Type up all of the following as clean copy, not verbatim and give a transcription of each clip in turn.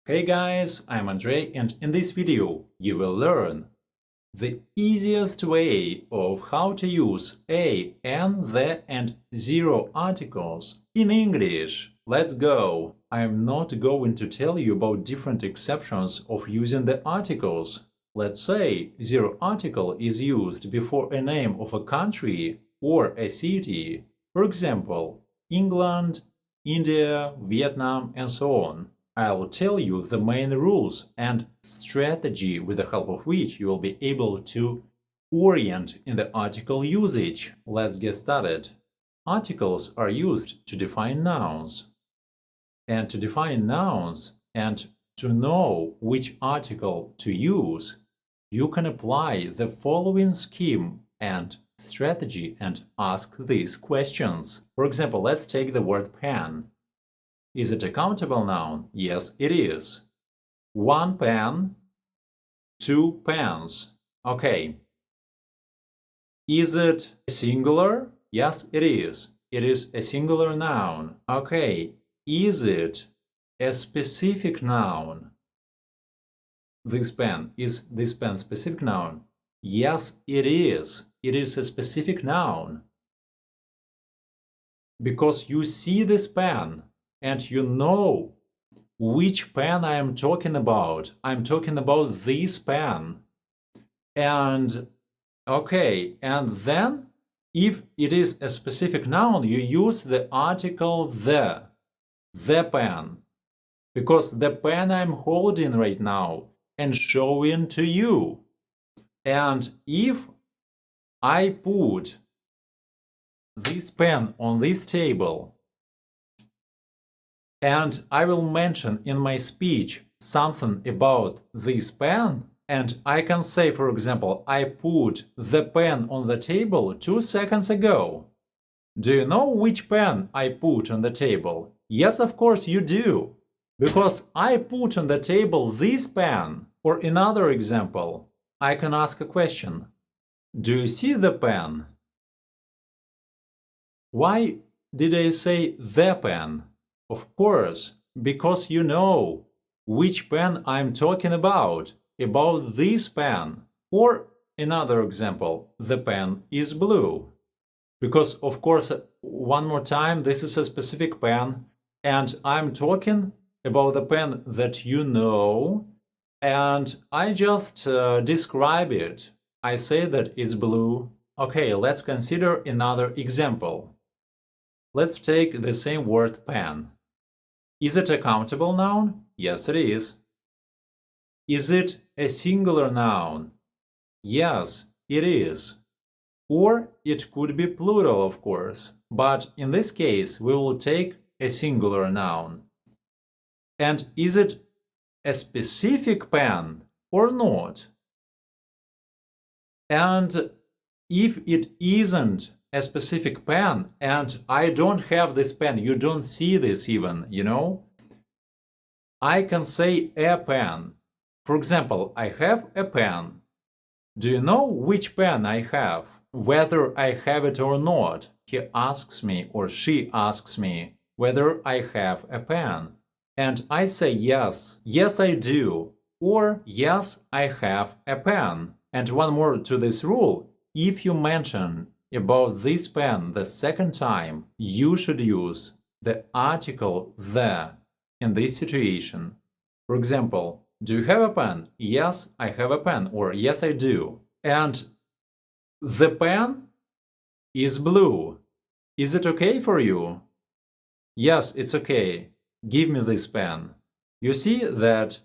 Hey guys, I'm Andrei, and in this video you will learn the easiest way of how to use a, and, the, and zero articles in English. Let's go! I'm not going to tell you about different exceptions of using the articles. Let's say zero article is used before a name of a country or a city. For example, England, India, Vietnam, and so on. I'll tell you the main rules and strategy with the help of which you will be able to orient in the article usage. Let's get started. Articles are used to define nouns. And to define nouns and to know which article to use, you can apply the following scheme and strategy and ask these questions. For example, let's take the word pen. Is it a countable noun? Yes, it is. One pen, two pens. Okay. Is it singular? Yes, it is. It is a singular noun. Okay. Is it a specific noun? This pen, is this pen specific noun? Yes, it is. It is a specific noun. Because you see this pen and you know which pen I am talking about. I'm talking about this pen. And okay, and then if it is a specific noun, you use the article the pen. Because the pen I'm holding right now and showing to you. And if I put this pen on this table, and I will mention in my speech something about this pen, and I can say, for example, I put the pen on the table 2 seconds ago. Do you know which pen I put on the table? Yes, of course you do. Because I put on the table this pen. Or another example, I can ask a question. Do you see the pen? Why did I say the pen? Of course, because you know which pen I'm talking about this pen. Or another example, the pen is blue. Because, of course, one more time, this is a specific pen, and I'm talking about the pen that you know, and I just describe it. I say that it's blue. Okay, let's consider another example. Let's take the same word pen. Is it a countable noun? Yes, it is. Is it a singular noun? Yes, it is. Or it could be plural, of course, but in this case we will take a singular noun. And is it a specific pen or not? And if it isn't a specific pen and I don't have this pen, you don't see this even, you know, I can say a pen. For example, I have a pen. Do you know which pen I have? Whether I have it or not. He asks me or she asks me whether I have a pen. And I say yes, yes I do, or yes I have a pen. And one more to this rule, if you mention about this pen the second time, you should use the article the in this situation. For example, do you have a pen? Yes, I have a pen, or yes I do. And the pen is blue. Is it okay for you? Yes, it's okay. Give me this pen. You see that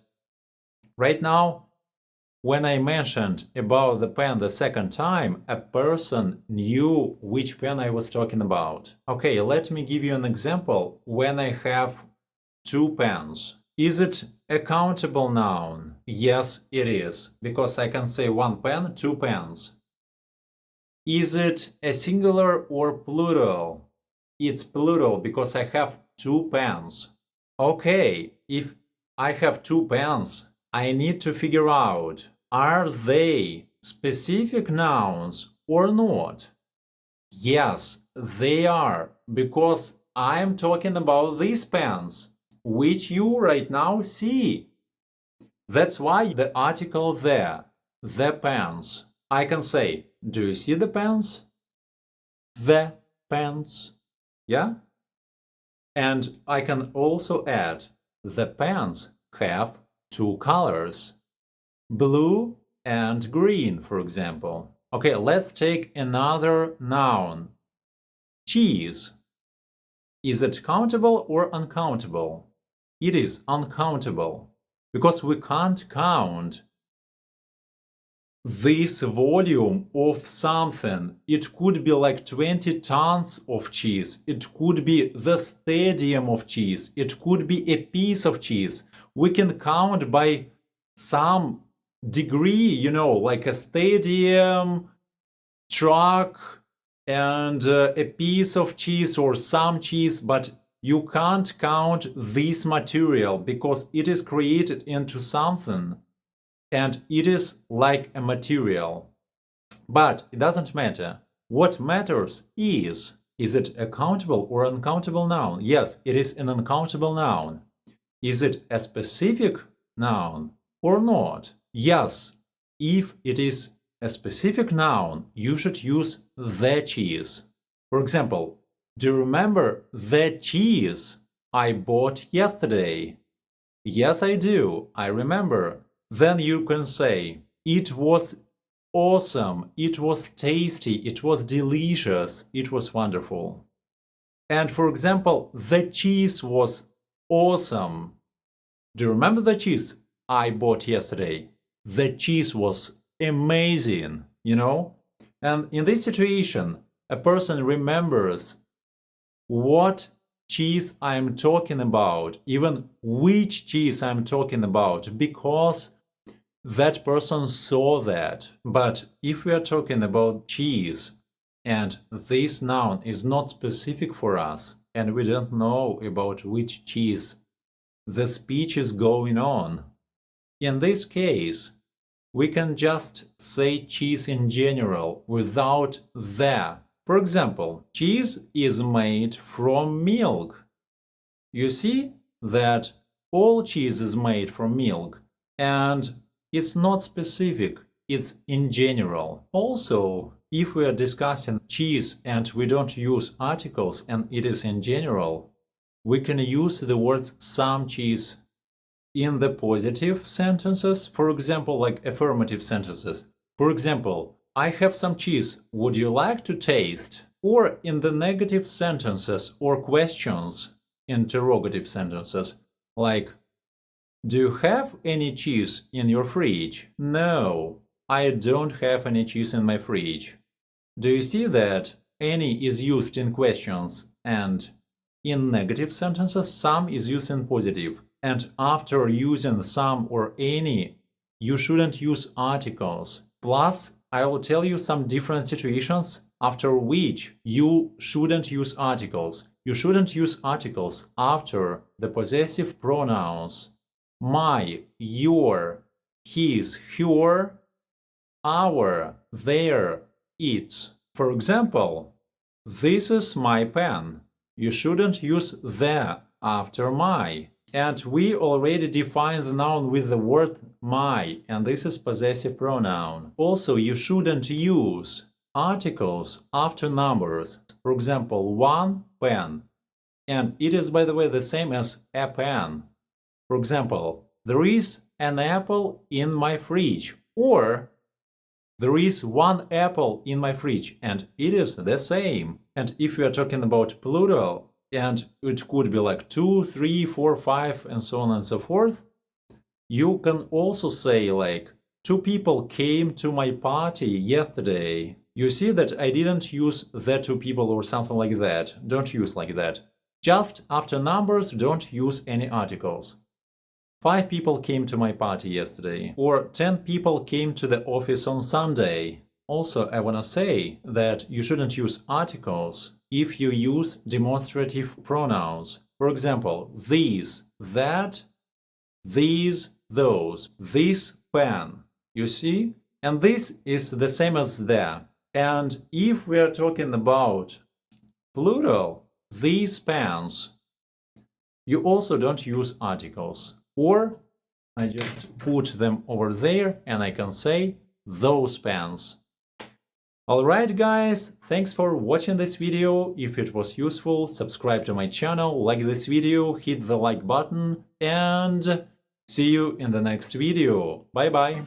right now, when I mentioned about the pen the second time, a person knew which pen I was talking about. Okay, let me give you an example when I have two pens. Is it a countable noun? Yes, it is, because I can say one pen, two pens. Is it a singular or plural? It's plural because I have two pens. Okay, if I have two pens, I need to figure out, are they specific nouns or not? Yes, they are, because I'm talking about these pens. which you right now see. That's why the article there, the pens. I can say, do you see the pens? The pens. Yeah? And I can also add, the pens have two colors, blue and green, for example. Okay, let's take another noun. Cheese. Is it countable or uncountable? It is uncountable because we can't count this volume of something. It could be like 20 tons of cheese. It could be the stadium of cheese. It could be a piece of cheese. We can count by some degree, like a stadium, truck, and a piece of cheese or some cheese, but you can't count this material because it is created into something and it is like a material. But it doesn't matter. What matters is it a countable or uncountable noun? Yes, it is an uncountable noun. Is it a specific noun or not? Yes, if it is a specific noun, you should use the cheese. For example, do you remember the cheese I bought yesterday? Yes, I do. I remember. Then you can say, it was awesome, it was tasty, it was delicious, it was wonderful. And for example, the cheese was awesome. Do you remember the cheese I bought yesterday? The cheese was amazing, And in this situation, a person remembers what cheese I'm talking about, even which cheese I'm talking about, because that person saw that. But if we are talking about cheese and this noun is not specific for us and we don't know about which cheese the speech is going on, in this case, we can just say cheese in general without the. For example, cheese is made from milk. You see that all cheese is made from milk, and it's not specific, it's in general. Also, if we are discussing cheese and we don't use articles and it is in general, we can use the words some cheese in the positive sentences, for example, like affirmative sentences. For example, I have some cheese, would you like to taste? Or in the negative sentences or questions, interrogative sentences, like, do you have any cheese in your fridge? No, I don't have any cheese in my fridge. Do you see that any is used in questions and in negative sentences, some is used in positive. And after using some or any, you shouldn't use articles. Plus, I will tell you some different situations after which you shouldn't use articles. You shouldn't use articles after the possessive pronouns my, your, his, her, our, their, its. For example, this is my pen. You shouldn't use the after my. And we already defined the noun with the word my, and this is possessive pronoun. Also, you shouldn't use articles after numbers. For example, one pen. And it is, by the way, the same as a pen. For example, there is an apple in my fridge. Or there is one apple in my fridge, and it is the same. And if we are talking about plural, and it could be like 2, 3, 4, 5, and so on and so forth, you can also say like, 2 people came to my party yesterday. You see that I didn't use the 2 people or something like that. Don't use like that. Just after numbers, don't use any articles. 5 people came to my party yesterday, or 10 people came to the office on Sunday. Also, I want to say that you shouldn't use articles if you use demonstrative pronouns. For example, these, that, these, those, this pen. You see? And this is the same as the. And if we are talking about plural, these pens, You also don't use articles. Or I just put them over there and I can say those pens. Alright guys, thanks for watching this video. If it was useful, subscribe to my channel, like this video, hit the like button, and see you in the next video. Bye bye!